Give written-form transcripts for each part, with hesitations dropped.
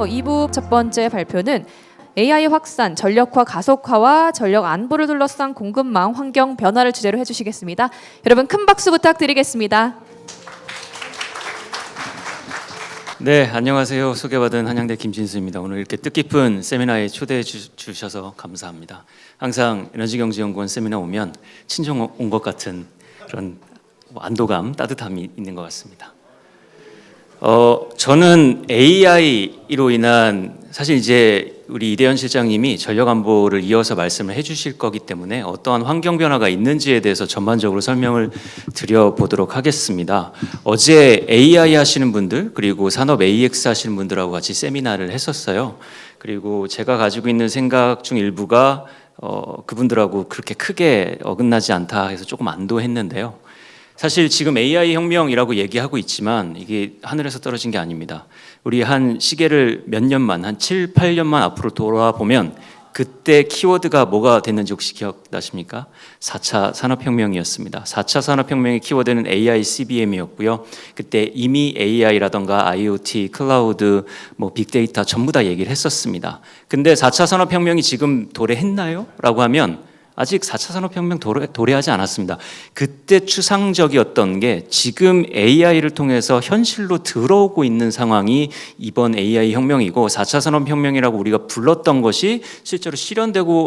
2부 첫 번째 발표는 AI 확산, 전력화 가속화와 전력 안보를 둘러싼 공급망 환경 변화를 주제로 해주시겠습니다. 여러분 큰 박수 부탁드리겠습니다. 네, 안녕하세요. 소개받은 한양대 김진수입니다. 오늘 이렇게 뜻깊은 세미나에 초대해 주셔서 감사합니다. 항상 에너지경제연구원 세미나 오면 친정 온 것 같은 그런 안도감, 따뜻함이 있는 것 같습니다. 저는 AI로 인한 사실 이제 우리 이대현 실장님이 전력 안보를 이어서 말씀을 해주실 거기 때문에 어떠한 환경 변화가 있는지에 대해서 전반적으로 설명을 드려보도록 하겠습니다. 어제 AI 하시는 분들 그리고 산업 AX 하시는 분들하고 같이 세미나를 했었어요. 그리고 제가 가지고 있는 생각 중 일부가 그분들하고 그렇게 크게 어긋나지 않다 해서 조금 안도했는데요. 사실 지금 AI 혁명이라고 얘기하고 있지만 이게 하늘에서 떨어진 게 아닙니다. 우리 한 시계를 몇 년만, 한 7, 8년만 앞으로 돌아보면 그때 키워드가 뭐가 됐는지 혹시 기억나십니까? 4차 산업혁명이었습니다. 4차 산업혁명의 키워드는 AI, CBM이었고요. 그때 이미 AI라던가 IoT, 클라우드, 빅데이터 전부 다 얘기를 했었습니다. 근데 4차 산업혁명이 지금 도래했나요? 라고 하면 아직 4차 산업혁명 도래하지 않았습니다. 그때 추상적이었던 게 지금 AI를 통해서 현실로 들어오고 있는 상황이 이번 AI 혁명이고 4차 산업혁명이라고 우리가 불렀던 것이 실제로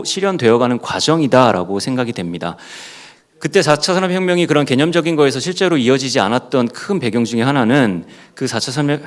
실현되어가는 과정이다라고 생각이 됩니다. 그때 4차 산업혁명이 그런 개념적인 거에서 실제로 이어지지 않았던 큰 배경 중에 하나는 그 4차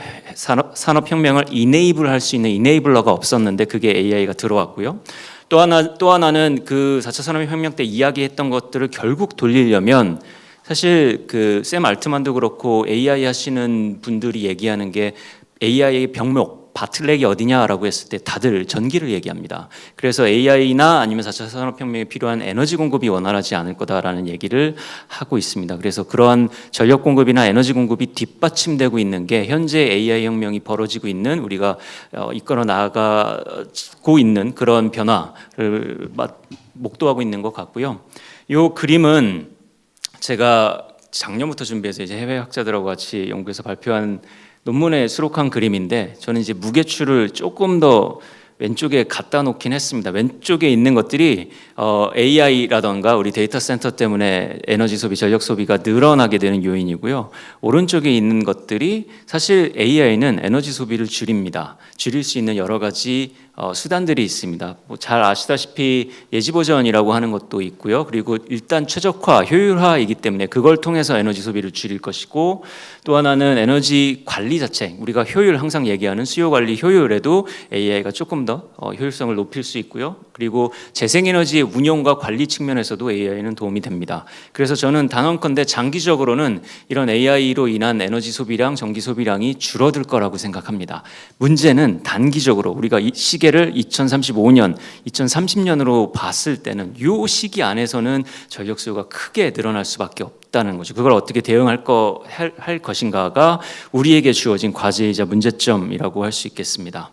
산업혁명을 이네이블 할 수 있는 이네이블러가 없었는데 그게 AI가 들어왔고요. 또 하나는 그 4차 산업혁명 때 이야기했던 것들을 결국 돌리려면 사실 그 샘 알트만도 그렇고 AI 하시는 분들이 얘기하는 게 AI의 병목, 바틀렉이 어디냐라고 했을 때 다들 전기를 얘기합니다. 그래서 AI나 아니면 4차 산업혁명에 필요한 에너지 공급이 원활하지 않을 거다라는 얘기를 하고 있습니다. 그래서 그러한 전력 공급이나 에너지 공급이 뒷받침되고 있는 게 현재 AI 혁명이 벌어지고 있는 우리가 이끌어 나가고 있는 그런 변화를 목도하고 있는 것 같고요. 이 그림은 제가 작년부터 준비해서 이제 해외 학자들하고 같이 연구해서 발표한 논문에 수록한 그림인데 저는 이제 무게추를 조금 더 왼쪽에 갖다 놓긴 했습니다. 왼쪽에 있는 것들이 AI라던가 우리 데이터 센터 때문에 에너지 소비, 전력 소비가 늘어나게 되는 요인이고요. 오른쪽에 있는 것들이 사실 AI는 에너지 소비를 줄입니다. 줄일 수 있는 여러 가지 수단들이 있습니다. 잘 아시다시피 예지보전이라고 하는 것도 있고요. 그리고 일단 최적화, 효율화이기 때문에 그걸 통해서 에너지 소비를 줄일 것이고 또 하나는 에너지 관리 자체, 우리가 효율 항상 얘기하는 수요 관리 효율에도 AI가 조금 더 효율성을 높일 수 있고요. 그리고 재생에너지의 운용과 관리 측면에서도 AI는 도움이 됩니다. 그래서 저는 단언컨대 장기적으로는 이런 AI로 인한 에너지 소비량, 전기 소비량이 줄어들 거라고 생각합니다. 문제는 단기적으로 우리가 이 시계를 2035년, 2030년으로 봤을 때는 이 시기 안에서는 전력 수요가 크게 늘어날 수밖에 없다는 거죠. 그걸 어떻게 대응할 것인가가 우리에게 주어진 과제이자 문제점이라고 할 수 있겠습니다.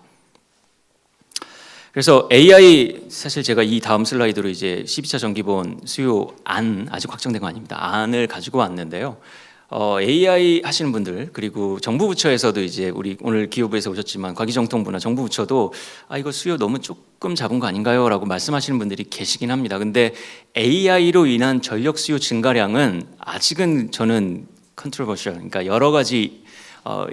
그래서 AI 사실 제가 이 다음 슬라이드로 이제 12차 정기본 수요 아직 확정된 거 아닙니다. 안을 가지고 왔는데요. AI 하시는 분들 그리고 정부 부처에서도 이제 우리 오늘 기후부에서 오셨지만 과기정통부나 정부 부처도 이거 수요 너무 조금 잡은 거 아닌가요? 라고 말씀하시는 분들이 계시긴 합니다. 근데 AI로 인한 전력 수요 증가량은 아직은 저는 컨트로버셜, 그러니까 여러 가지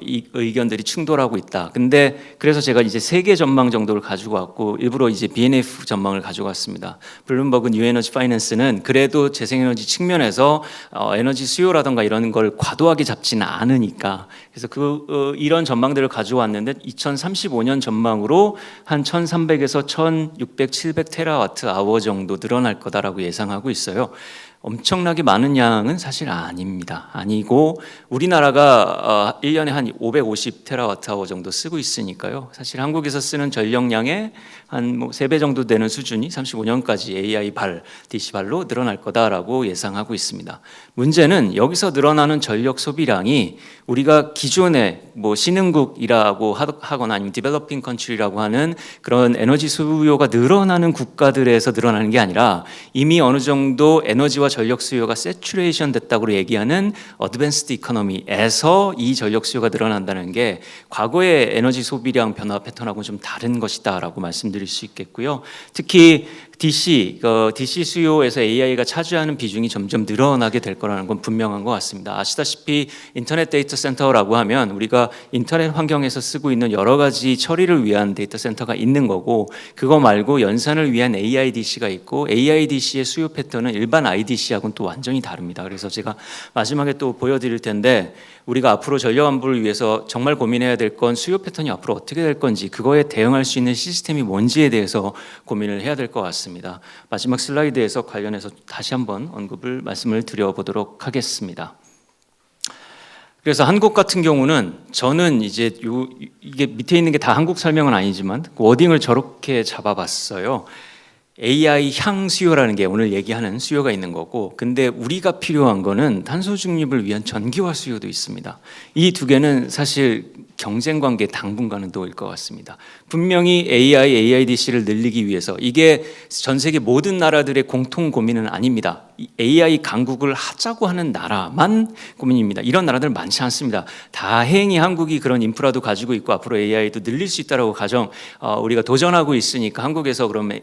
이 의견들이 충돌하고 있다. 근데 그래서 제가 이제 세계 전망 정도를 가지고 왔고 일부러 이제 BNF 전망을 가지고 왔습니다. 블룸버그 뉴 에너지 파이낸스는 그래도 재생에너지 측면에서 에너지 수요라든가 이런 걸 과도하게 잡지는 않으니까 그래서 이런 전망들을 가지고 왔는데 2035년 전망으로 한 1,300에서 1,600, 700 테라와트 아워 정도 늘어날 거다라고 예상하고 있어요. 엄청나게 많은 양은 사실 아닙니다. 아니고 우리나라가 1년에 한 550 테라와트 아워 정도 쓰고 있으니까요. 사실 한국에서 쓰는 전력량의 한 뭐 3배 정도 되는 수준이 35년까지 AI 발, DC 발로 늘어날 거다라고 예상하고 있습니다. 문제는 여기서 늘어나는 전력 소비량이 우리가 기존에 뭐 신흥국이라고 하거나 아니면 디벨로핑 컨트리라고 하는 그런 에너지 수요가 늘어나는 국가들에서 늘어나는 게 아니라 이미 어느 정도 에너지와 전력 수요가 세츄레이션 됐다고 얘기하는 어드밴스드 이코노미에서 이 전력 수요가 늘어난다는 게 과거의 에너지 소비량 변화 패턴하고 좀 다른 것이다라고 말씀드릴 수 있겠고요. 특히 DC 수요에서 AI가 차지하는 비중이 점점 늘어나게 될 거라는 건 분명한 것 같습니다. 아시다시피 인터넷 데이터 센터라고 하면 우리가 인터넷 환경에서 쓰고 있는 여러 가지 처리를 위한 데이터 센터가 있는 거고, 그거 말고 연산을 위한 AI DC가 있고, AI DC의 수요 패턴은 일반 IDC하고는 또 완전히 다릅니다. 그래서 제가 마지막에 또 보여드릴 텐데, 우리가 앞으로 전력 안보를 위해서 정말 고민해야 될 건 수요 패턴이 앞으로 어떻게 될 건지, 그거에 대응할 수 있는 시스템이 뭔지에 대해서 고민을 해야 될 것 같습니다. 마지막 슬라이드에서 관련해서 다시 한번 말씀을 드려보도록 하겠습니다. 그래서 한국 같은 경우는 저는 이제 이게 밑에 있는 게 다 한국 설명은 아니지만 워딩을 저렇게 잡아봤어요. AI 향 수요라는 게 오늘 얘기하는 수요가 있는 거고, 근데 우리가 필요한 거는 탄소 중립을 위한 전기화 수요도 있습니다. 이 두 개는 사실 경쟁 관계 당분간은 또일 것 같습니다. 분명히 AIDC를 늘리기 위해서, 이게 전 세계 모든 나라들의 공통 고민은 아닙니다. AI 강국을 하자고 하는 나라만 고민입니다. 이런 나라들 많지 않습니다. 다행히 한국이 그런 인프라도 가지고 있고 앞으로 AI도 늘릴 수 있다라고 우리가 도전하고 있으니까 한국에서 그러면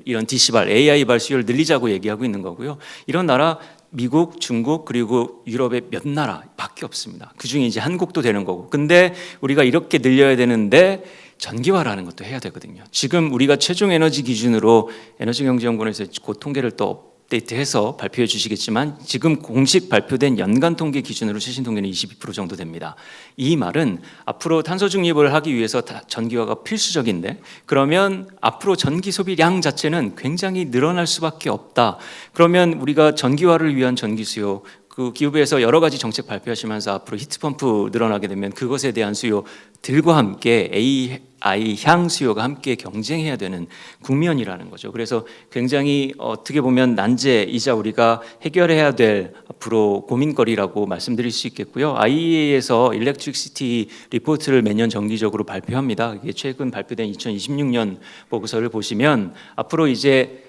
이런 DC발, AI발 수요를 늘리자고 얘기하고 있는 거고요. 이런 나라 미국, 중국, 그리고 유럽의 몇 나라밖에 없습니다. 그중에 이제 한국도 되는 거고. 근데 우리가 이렇게 늘려야 되는데 전기화라는 것도 해야 되거든요. 지금 우리가 최종 에너지 기준으로 에너지경제연구원에서 곧 통계를 또 업데이트해서 발표해 주시겠지만, 지금 공식 발표된 연간 통계 기준으로 최신 통계는 22% 정도 됩니다. 이 말은 앞으로 탄소 중립을 하기 위해서 전기화가 필수적인데, 그러면 앞으로 전기 소비량 자체는 굉장히 늘어날 수밖에 없다. 그러면 우리가 전기화를 위한 전기 수요, 그 기후부에서 여러 가지 정책 발표하시면서 앞으로 히트펌프 늘어나게 되면 그것에 대한 수요들과 함께 AI 향 수요가 함께 경쟁해야 되는 국면이라는 거죠. 그래서 굉장히 어떻게 보면 난제이자 우리가 해결해야 될 앞으로 고민거리라고 말씀드릴 수 있겠고요. IEA에서 일렉트릭시티 리포트를 매년 정기적으로 발표합니다. 이게 최근 발표된 2026년 보고서를 보시면 앞으로 이제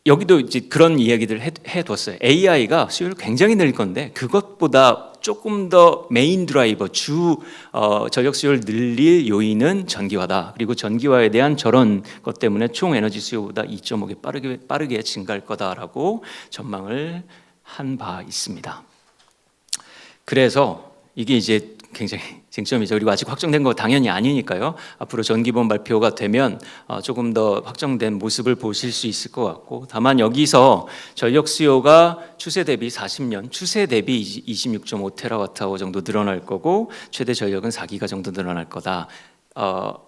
여기도 이제 그런 이야기들 해뒀어요. AI가 수요를 굉장히 늘 건데 그것보다 조금 더 메인 드라이버, 전력 수요를 늘릴 요인은 전기화다. 그리고 전기화에 대한 저런 것 때문에 총 에너지 수요보다 2.5배 빠르게 증가할 거다라고 전망을 한 바 있습니다. 그래서 이게 이제 굉장히 쟁점이죠. 그리고 아직 확정된 거 당연히 아니니까요. 앞으로 전기보험 발표가 되면 조금 더 확정된 모습을 보실 수 있을 것 같고, 다만 여기서 전력 수요가 추세 대비 40년, 추세 대비 26.5TWh 정도 늘어날 거고, 최대 전력은 4기가 정도 늘어날 거다.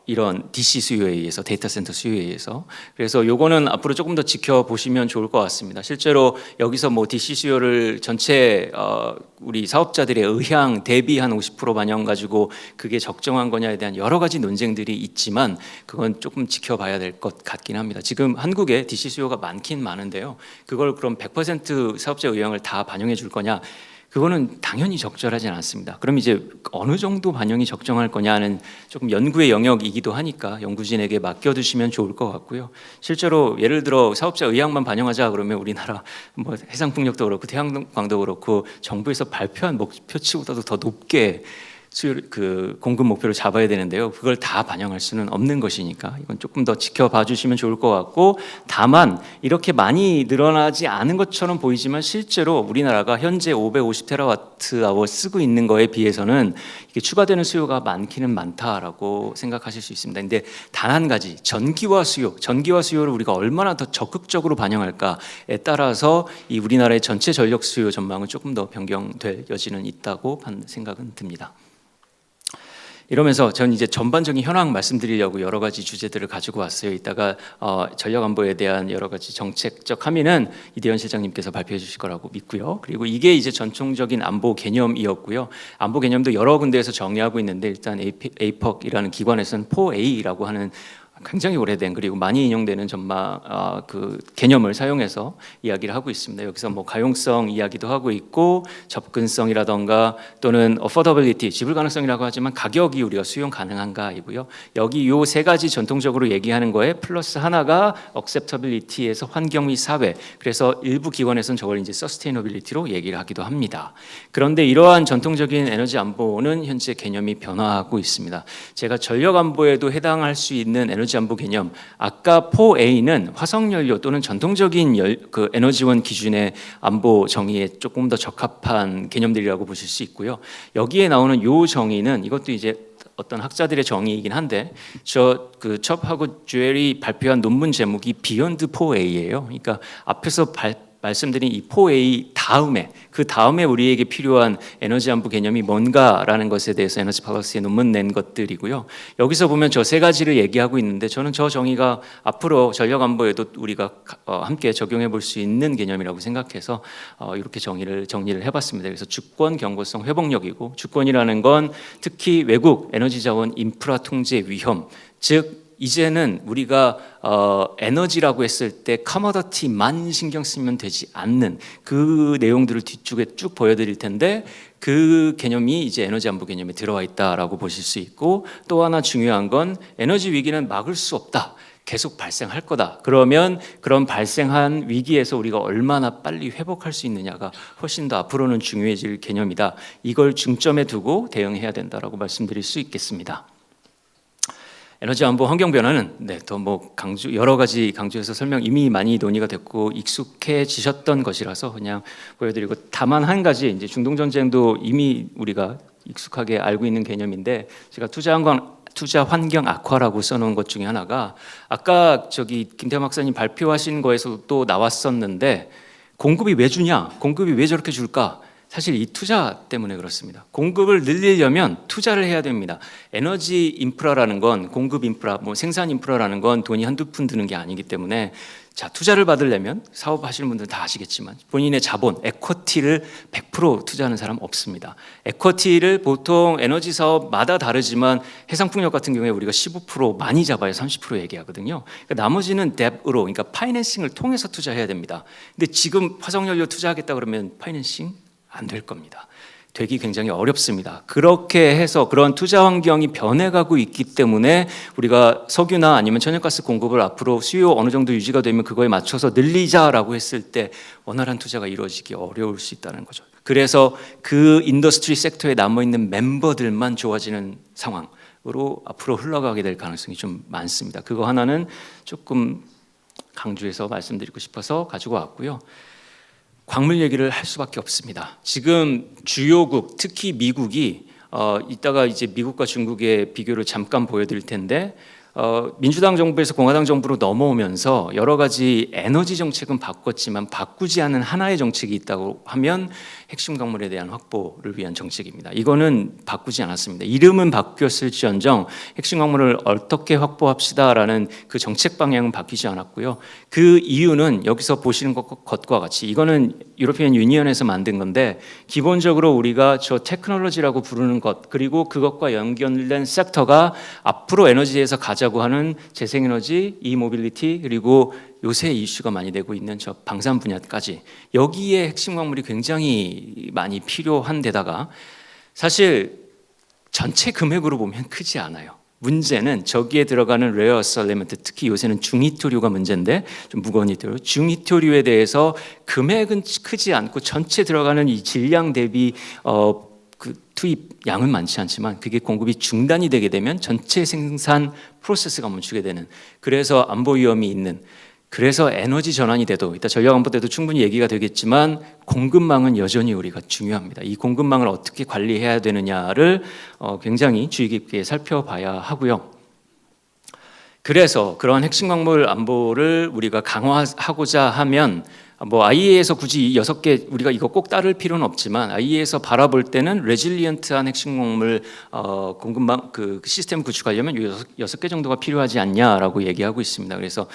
이런 DC 수요에 의해서, 데이터 센터 수요에 의해서. 그래서 요거는 앞으로 조금 더 지켜보시면 좋을 것 같습니다. 실제로 여기서 뭐 DC 수요를 전체 우리 사업자들의 의향 대비 한 50% 반영 가지고 그게 적정한 거냐에 대한 여러 가지 논쟁들이 있지만 그건 조금 지켜봐야 될 것 같긴 합니다. 지금 한국에 DC 수요가 많긴 많은데요. 그걸 그럼 100% 사업자 의향을 다 반영해 줄 거냐? 그거는 당연히 적절하진 않습니다. 그럼 이제 어느 정도 반영이 적정할 거냐는 조금 연구의 영역이기도 하니까 연구진에게 맡겨두시면 좋을 것 같고요. 실제로 예를 들어 사업자 의향만 반영하자 그러면 우리나라 뭐 해상풍력도 그렇고 태양광도 그렇고 정부에서 발표한 목표치보다도 더 높게 공급 목표를 잡아야 되는데요. 그걸 다 반영할 수는 없는 것이니까 이건 조금 더 지켜봐 주시면 좋을 것 같고, 다만 이렇게 많이 늘어나지 않은 것처럼 보이지만 실제로 우리나라가 현재 550TWh 쓰고 있는 거에 비해서는 이게 추가되는 수요가 많기는 많다라고 생각하실 수 있습니다. 근데 단 한 가지, 전기화 수요를 우리가 얼마나 더 적극적으로 반영할까에 따라서 이 우리나라의 전체 전력 수요 전망은 조금 더 변경될 여지는 있다고 생각은 듭니다. 이러면서 전 이제 전반적인 현황 말씀드리려고 여러 가지 주제들을 가지고 왔어요. 이따가 전력 안보에 대한 여러 가지 정책적 함의는 이대현 실장님께서 발표해 주실 거라고 믿고요. 그리고 이게 이제 전통적인 안보 개념이었고요. 안보 개념도 여러 군데에서 정의하고 있는데, 일단 APEC이라는 기관에서는 4A라고 하는 굉장히 오래된 그리고 많이 인용되는 그 개념을 사용해서 이야기를 하고 있습니다. 여기서 뭐 가용성 이야기도 하고 있고 접근성이라던가 또는 affordability 지불 가능성이라고 하지만 가격이 우리가 수용 가능한가이고요. 여기 요 세 가지 전통적으로 얘기하는 거에 플러스 하나가 acceptability에서 환경 및 사회. 그래서 일부 기관에서는 저걸 이제 sustainability로 얘기를 하기도 합니다. 그런데 이러한 전통적인 에너지 안보는 현재 개념이 변화하고 있습니다. 제가 전력 안보에도 해당할 수 있는 에너지 안보 개념, 아까 4A는 화석연료 또는 전통적인 그 에너지원 기준의 안보 정의에 조금 더 적합한 개념들이라고 보실 수 있고요. 여기에 나오는 요 정의는 이것도 이제 어떤 학자들의 정의이긴 한데 그 첩하고 주엘이 발표한 논문 제목이 Beyond 4A예요. 그러니까 앞에서 말씀드린 이 4A 다음에 그 다음에 우리에게 필요한 에너지 안보 개념이 뭔가라는 것에 대해서 에너지 팔러시에 논문 낸 것들이고요. 여기서 보면 저 세 가지를 얘기하고 있는데 저는 저 정의가 앞으로 전력 안보에도 우리가 함께 적용해 볼 수 있는 개념이라고 생각해서 이렇게 정리를 해봤습니다. 그래서 주권, 경고성, 회복력이고 주권이라는 건 특히 외국 에너지 자원 인프라 통제 위험, 즉 이제는 우리가 에너지라고 했을 때 커머더티만 신경 쓰면 되지 않는 그 내용들을 뒤쪽에 쭉 보여드릴 텐데 그 개념이 이제 에너지 안보 개념에 들어와 있다라고 보실 수 있고 또 하나 중요한 건 에너지 위기는 막을 수 없다. 계속 발생할 거다. 그러면 그런 발생한 위기에서 우리가 얼마나 빨리 회복할 수 있느냐가 훨씬 더 앞으로는 중요해질 개념이다. 이걸 중점에 두고 대응해야 된다라고 말씀드릴 수 있겠습니다. 에너지 안보 환경 변화는 더 뭐 여러 가지 강조해서 설명 이미 많이 논의가 됐고 익숙해지셨던 것이라서 그냥 보여드리고 다만 한 가지 이제 중동 전쟁도 이미 우리가 익숙하게 알고 있는 개념인데 제가 투자 환경 악화라고 써놓은 것 중에 하나가 아까 김태환 박사님 발표하신 거에서 또 나왔었는데 공급이 왜 주냐? 공급이 왜 저렇게 줄까? 사실 이 투자 때문에 그렇습니다. 공급을 늘리려면 투자를 해야 됩니다. 에너지 인프라라는 건 공급 인프라, 뭐 생산 인프라라는 건 돈이 한두 푼 드는 게 아니기 때문에 자, 투자를 받으려면 사업하시는 분들은 다 아시겠지만 본인의 자본, 에쿼티를 100% 투자하는 사람 없습니다. 에쿼티를 보통 에너지 사업마다 다르지만 해상풍력 같은 경우에 우리가 15% 많이 잡아야 30% 얘기하거든요. 그러니까 나머지는 뎁으로, 그러니까 파이낸싱을 통해서 투자해야 됩니다. 근데 지금 화석연료 투자하겠다 그러면 파이낸싱 안 될 겁니다. 되기 굉장히 어렵습니다. 그렇게 해서 그런 투자 환경이 변해가고 있기 때문에 우리가 석유나 아니면 천연가스 공급을 앞으로 수요 어느 정도 유지가 되면 그거에 맞춰서 늘리자라고 했을 때 원활한 투자가 이루어지기 어려울 수 있다는 거죠. 그래서 그 인더스트리 섹터에 남아있는 멤버들만 좋아지는 상황으로 앞으로 흘러가게 될 가능성이 좀 많습니다. 그거 하나는 조금 강조해서 말씀드리고 싶어서 가지고 왔고요. 광물 얘기를 할 수밖에 없습니다. 지금 주요국, 특히 미국이 이따가 이제 미국과 중국의 비교를 잠깐 보여드릴 텐데 민주당 정부에서 공화당 정부로 넘어오면서 여러 가지 에너지 정책은 바꿨지만 바꾸지 않은 하나의 정책이 있다고 하면 핵심 광물에 대한 확보를 위한 정책입니다. 이거는 바꾸지 않았습니다. 이름은 바뀌었을지언정 핵심 광물을 어떻게 확보합시다라는 그 정책 방향은 바뀌지 않았고요. 그 이유는 여기서 보시는 것과 같이 이거는 유로피안 유니언에서 만든 건데 기본적으로 우리가 저 테크놀로지라고 부르는 것 그리고 그것과 연결된 섹터가 앞으로 에너지에서 가자고 하는 재생에너지, 이모빌리티 그리고 요새 이슈가 많이 되고 있는 저 방산 분야까지 여기에 핵심 광물이 굉장히 많이 필요한 데다가 사실 전체 금액으로 보면 크지 않아요. 문제는 저기에 들어가는 레어어스 엘리먼트 특히 요새는 중히토류가 문제인데 좀 무거운 히토류 중히토류에 대해서 금액은 크지 않고 전체 들어가는 이 질량 대비 그 투입 양은 많지 않지만 그게 공급이 중단이 되게 되면 전체 생산 프로세스가 멈추게 되는 그래서 안보 위험이 있는 그래서 에너지 전환이 돼도 이따 전력 안보 때도 충분히 얘기가 되겠지만 공급망은 여전히 우리가 중요합니다. 이 공급망을 어떻게 관리해야 되느냐를 굉장히 주의 깊게 살펴봐야 하고요. 그래서 그러한 핵심 광물 안보를 우리가 강화하고자 하면 뭐 IEA에서 굳이 6개 우리가 이거 꼭 따를 필요는 없지만 IEA에서 바라볼 때는 레질리언트한 핵심 광물 공급망 그 시스템 구축하려면 6개 정도가 필요하지 않냐라고 얘기하고 있습니다. 그래서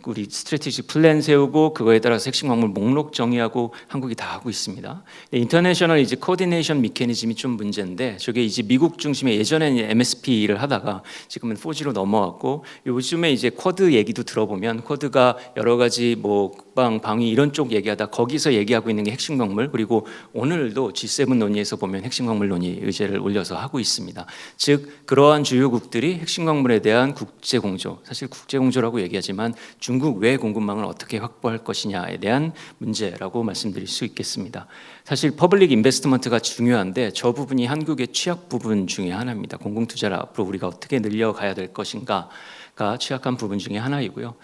우리 스트래티지 플랜 세우고 그거에 따라서 핵심 광물 목록 정의하고 한국이 다 하고 있습니다. 인터내셔널 이제 코디네이션 미케니즘이 좀 문제인데 저게 이제 미국 중심의 예전에는 MSP를 하다가 지금은 4G로 넘어왔고 요즘에 이제 쿼드 얘기도 들어보면 쿼드가 여러 가지 뭐 국방 방위 이런 쪽 얘기하다 거기서 얘기하고 있는 게 핵심 광물 그리고 오늘도 G7 논의에서 보면 핵심 광물 논의 의제를 올려서 하고 있습니다. 즉 그러한 주요국들이 핵심 광물에 대한 국제 공조 사실 국제 공조라고 얘기하지만 중국 외 공급망을 어떻게 확보할 것이냐에 대한 문제라고 말씀드릴 수 있겠습니다. 사실 퍼블릭 인베스트먼트가 중요한데 저 부분이 한국의 취약 부분 중에 하나입니다. 공공투자를 앞으로 우리가 어떻게 늘려가야 될 것인가 가 취약한 부분 중에 하나이고요.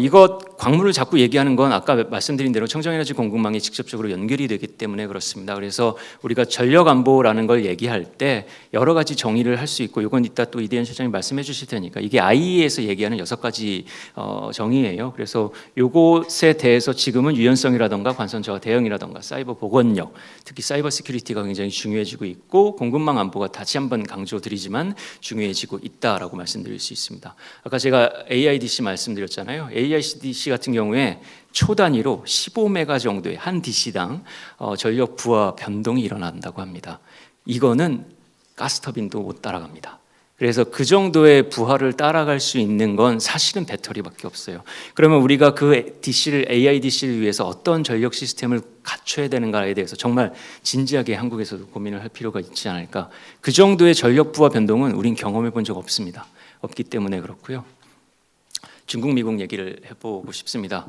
이것 광물을 자꾸 얘기하는 건 아까 말씀드린 대로 청정에너지 공급망이 직접적으로 연결이 되기 때문에 그렇습니다. 그래서 우리가 전력 안보라는 걸 얘기할 때 여러 가지 정의를 할 수 있고 이건 이따 또 이대현 실장님 말씀해 주실 테니까 이게 IE에서 얘기하는 6가지 정의예요. 그래서 이것에 대해서 지금은 유연성이라던가 관선 저하 대응이라던가 사이버 보건력 특히 사이버 시큐리티가 굉장히 중요해지고 있고 공급망 안보가 다시 한번 강조드리지만 중요해지고 있다라고 말씀드릴 수 있습니다. 아까 제가 AIDC 말씀드렸잖아요. AIDC 같은 경우에 초 단위로 15메가 정도의 한 DC당 전력 부하 변동이 일어난다고 합니다. 이거는 가스터빈도 못 따라갑니다. 그래서 그 정도의 부하를 따라갈 수 있는 건 사실은 배터리밖에 없어요. 그러면 우리가 그 AIDC를 위해서 어떤 전력 시스템을 갖춰야 되는가에 대해서 정말 진지하게 한국에서도 고민을 할 필요가 있지 않을까. 그 정도의 전력 부하 변동은 우린 경험해 본 적 없습니다. 없기 때문에 그렇고요. 중국 미국 얘기를 해보고 싶습니다.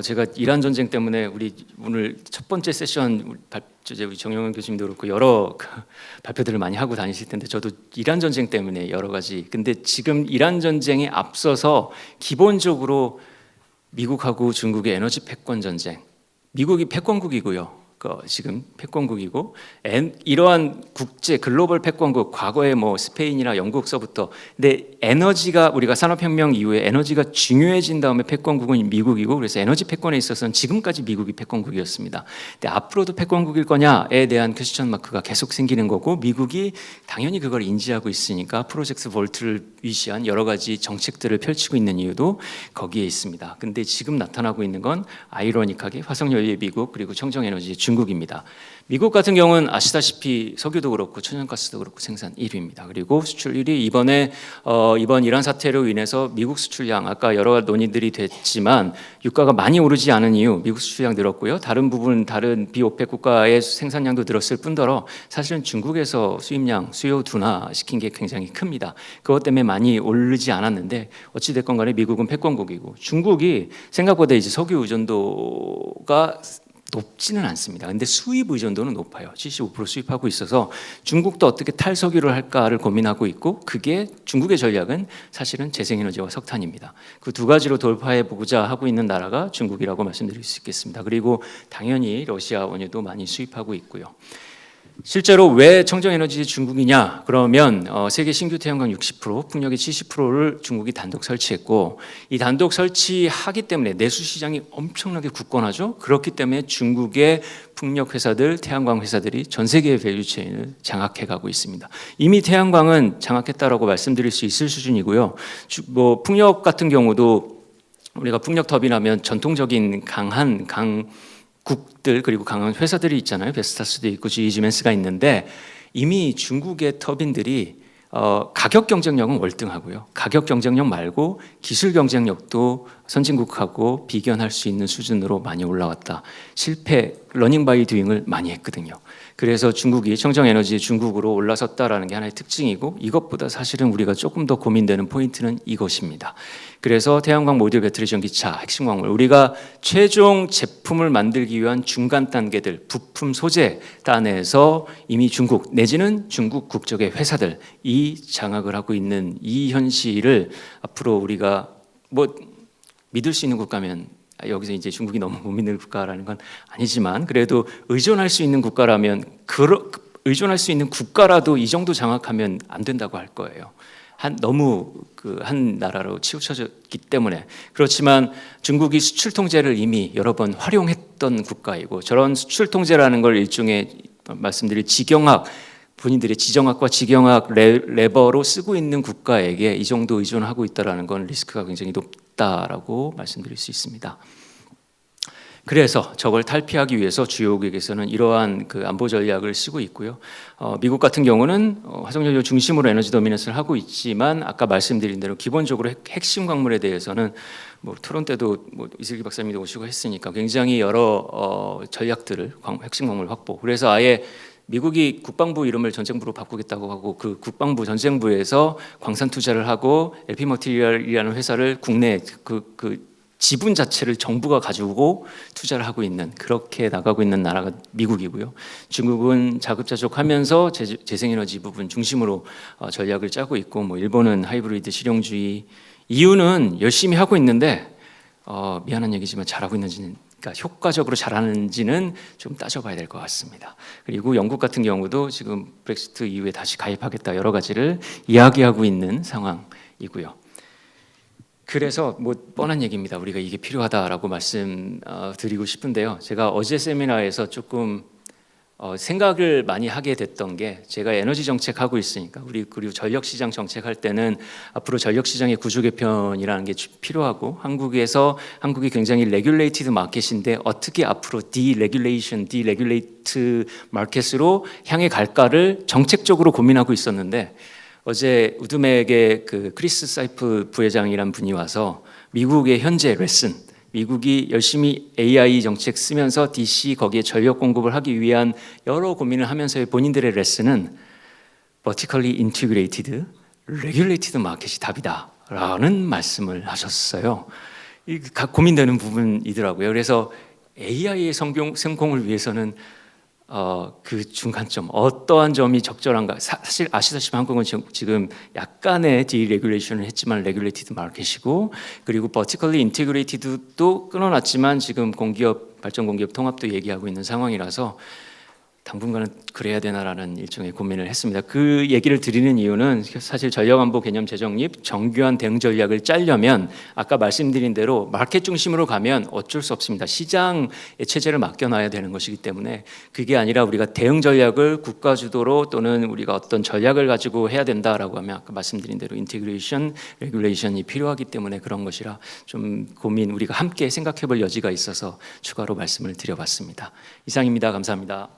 제가 이란 전쟁 때문에 우리 오늘 첫 번째 세션 우리 정영훈 교수님도 그렇고 여러 발표들을 많이 하고 다니실 텐데 저도 이란 전쟁 때문에 여러 가지 근데 지금 이란 전쟁에 앞서서 기본적으로 미국하고 중국의 에너지 패권 전쟁 미국이 패권국이고요. 지금 패권국이고 이러한 국제 글로벌 패권국 과거에 뭐 스페인이나 영국서부터 근데 에너지가 우리가 산업혁명 이후에 에너지가 중요해진 다음에 패권국은 미국이고 그래서 에너지 패권에 있어서는 지금까지 미국이 패권국이었습니다. 근데 앞으로도 패권국일 거냐에 대한 퀘스천 마크가 계속 생기는 거고 미국이 당연히 그걸 인지하고 있으니까 프로젝트 볼트를 위시한 여러 가지 정책들을 펼치고 있는 이유도 거기에 있습니다. 근데 지금 나타나고 있는 건 아이러니하게 화석연료의 미국 그리고 청정에너지의 중국입니다. 미국 같은 경우는 아시다시피 석유도 그렇고 천연가스도 그렇고 생산 1위입니다. 그리고 수출 1위 이번 이란 사태로 인해서 미국 수출량 아까 여러 논의들이 됐지만 유가가 많이 오르지 않은 이유 미국 수출량 늘었고요. 다른 비오펙 국가의 생산량도 늘었을 뿐더러 사실은 중국에서 수요 둔화 시킨 게 굉장히 큽니다. 그것 때문에 많이 오르지 않았는데 어찌 됐건 간에 미국은 패권국이고 중국이 생각보다 이제 석유 의존도가 높지는 않습니다. 근데 수입 의존도는 높아요. 75% 수입하고 있어서 중국도 어떻게 탈석유를 할까를 고민하고 있고 그게 중국의 전략은 사실은 재생에너지와 석탄입니다. 그 두 가지로 돌파해 보고자 하고 있는 나라가 중국이라고 말씀드릴 수 있겠습니다. 그리고 당연히 러시아 원유도 많이 수입하고 있고요. 실제로 왜 청정에너지 중국이냐 그러면 세계 신규 태양광 60% 풍력의 70%를 중국이 단독 설치했고 이 단독 설치하기 때문에 내수 시장이 엄청나게 굳건하죠. 그렇기 때문에 중국의 풍력 회사들 태양광 회사들이 전 세계의 밸류체인을 장악해 가고 있습니다. 이미 태양광은 장악했다라고 말씀드릴 수 있을 수준이고요. 뭐 풍력 같은 경우도 우리가 풍력 터빈하면 전통적인 강한 국들 그리고 강한 회사들이 있잖아요. 베스타스도 있고 GE-시멘스가 있는데 이미 중국의 터빈들이 가격 경쟁력은 월등하고요. 가격 경쟁력 말고 기술 경쟁력도 선진국하고 비견할 수 있는 수준으로 많이 올라왔다. 러닝 바이 두잉을 많이 했거든요. 그래서 중국이 청정에너지 중국으로 올라섰다라는 게 하나의 특징이고 이것보다 사실은 우리가 조금 더 고민되는 포인트는 이것입니다. 그래서 태양광 모듈 배터리 전기차 핵심 광물 우리가 최종 제품을 만들기 위한 중간 단계들 부품 소재 단에서 이미 중국 내지는 중국 국적의 회사들 이 장악을 하고 있는 이 현실을 앞으로 우리가 뭐 믿을 수 있는 국가면 여기서 이제 중국이 너무 못 믿는 국가라는 건 아니지만 그래도 의존할 수 있는 국가라면 의존할 수 있는 국가라도 이 정도 장악하면 안 된다고 할 거예요. 너무 한 나라로 치우쳐졌기 때문에 그렇지만 중국이 수출 통제를 이미 여러 번 활용했던 국가이고 저런 수출 통제라는 걸 일종의 말씀드릴 직영학 본인들의 지정학과 직영학 레버로 쓰고 있는 국가에게 이 정도 의존하고 있다는 건 리스크가 굉장히 높다라고 말씀드릴 수 있습니다. 그래서 저걸 탈피하기 위해서 주요국에서는 이러한 그 안보 전략을 쓰고 있고요. 미국 같은 경우는 화석연료 중심으로 에너지 도미넌스를 하고 있지만 아까 말씀드린 대로 기본적으로 핵심 광물에 대해서는 뭐 토론 때도 뭐 이슬기 박사님도 오시고 했으니까 굉장히 여러 전략들을 핵심 광물 확보. 그래서 아예 미국이 국방부 이름을 전쟁부로 바꾸겠다고 하고 그 국방부 전쟁부에서 광산 투자를 하고 LP 머티리얼이라는 회사를 국내 그 지분 자체를 정부가 가지고 투자를 하고 있는 그렇게 나가고 있는 나라가 미국이고요. 중국은 자급자족하면서 재생에너지 부분 중심으로 전략을 짜고 있고 뭐 일본은 하이브리드 실용주의 이유는 열심히 하고 있는데 미안한 얘기지만 잘하고 있는지는 그러니까 효과적으로 잘하는지는 좀 따져봐야 될 것 같습니다. 그리고 영국 같은 경우도 지금 브렉시트 이후에 다시 가입하겠다 여러 가지를 이야기하고 있는 상황이고요. 그래서 뭐 뻔한 얘기입니다. 우리가 이게 필요하다라고 말씀드리고 싶은데요. 제가 어제 세미나에서 조금 생각을 많이 하게 됐던 게 제가 에너지 정책 하고 있으니까 그리고 전력 시장 정책할 때는 앞으로 전력 시장의 구조 개편이라는 게 필요하고 한국이 굉장히 레귤레이티드 마켓인데 어떻게 앞으로 디레귤레이트 마켓으로 향해 갈까를 정책적으로 고민하고 있었는데 어제 우드맥의 그 크리스 사이프 부회장이란 분이 와서 미국의 현재 레슨, 미국이 열심히 AI 정책 쓰면서 DC 거기에 전력 공급을 하기 위한 여러 고민을 하면서의 본인들의 레슨은 vertically integrated, regulated 마켓이 답이다라는 말씀을 하셨어요. 고민되는 부분이더라고요. 그래서 AI의 성공을 위해서는 그 중간점 어떠한 점이 적절한가 사실 아시다시피 한국은 지금 약간의 디레귤레이션을 했지만 레귤레이티드 마켓이고 그리고 버티컬리 인티그레이티드도 끊어놨지만 지금 공기업 발전 공기업 통합도 얘기하고 있는 상황이라서 당분간은 그래야 되나라는 일종의 고민을 했습니다. 그 얘기를 드리는 이유는 사실 전력안보 개념 재정립 정교한 대응 전략을 짜려면 아까 말씀드린 대로 마켓 중심으로 가면 어쩔 수 없습니다. 시장의 체제를 맡겨놔야 되는 것이기 때문에 그게 아니라 우리가 대응 전략을 국가 주도로 또는 우리가 어떤 전략을 가지고 해야 된다라고 하면 아까 말씀드린 대로 인티그레이션, 레귤레이션이 필요하기 때문에 그런 것이라 좀 고민 우리가 함께 생각해 볼 여지가 있어서 추가로 말씀을 드려봤습니다. 이상입니다. 감사합니다.